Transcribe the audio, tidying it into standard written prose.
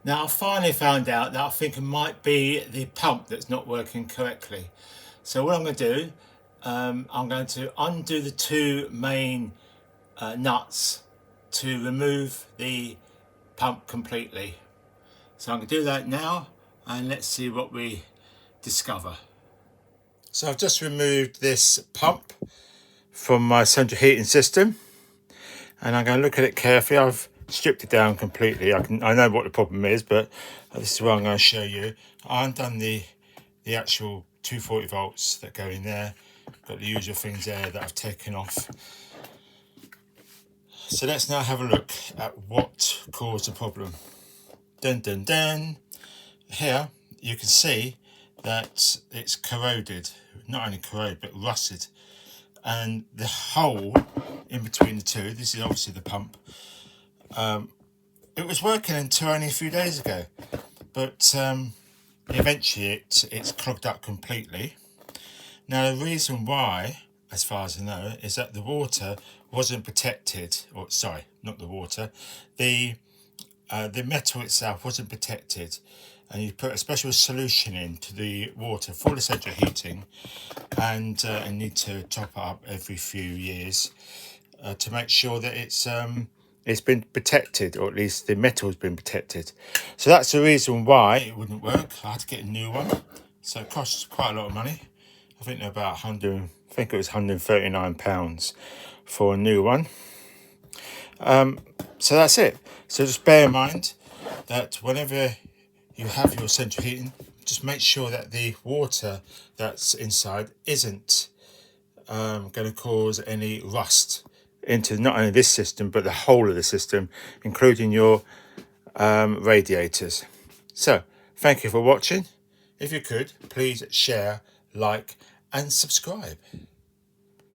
Now I finally found out that I think it might be the pump that's not working correctly. So what I'm going to do, I'm going to undo the two main nuts to remove the pump completely. So I'm going to do that now, and let's see what we discover. So I've just removed this pump from my central heating system, and I'm going to look at it carefully. I've stripped it down completely. I know what the problem is, but this is what I'm going to show you. I undone the actual 240 volts that go in there. Got the usual things there that I've taken off. So let's now have a look at what caused the problem. Dun dun dun. Here you can see that it's corroded, not only corroded but rusted, and the hole in between the two, this is obviously the pump, it was working until only a few days ago, but eventually it's clogged up completely. Now the reason why, as far as I know, is that the water wasn't protected, or sorry, not the water, the metal itself wasn't protected, and you put a special solution into the water for the central heating, and need to top it up every few years to make sure that it's been protected, or at least the metal has been protected. So that's the reason why it wouldn't work. I had to get a new one, so it costs quite a lot of money. I think they're about I think it was £139 for a new one. So that's it. So just bear in mind that whenever you have your central heating, just make sure that the water that's inside isn't going to cause any rust into not only this system but the whole of the system, including your radiators. So thank you for watching. If you could, please share, like and subscribe.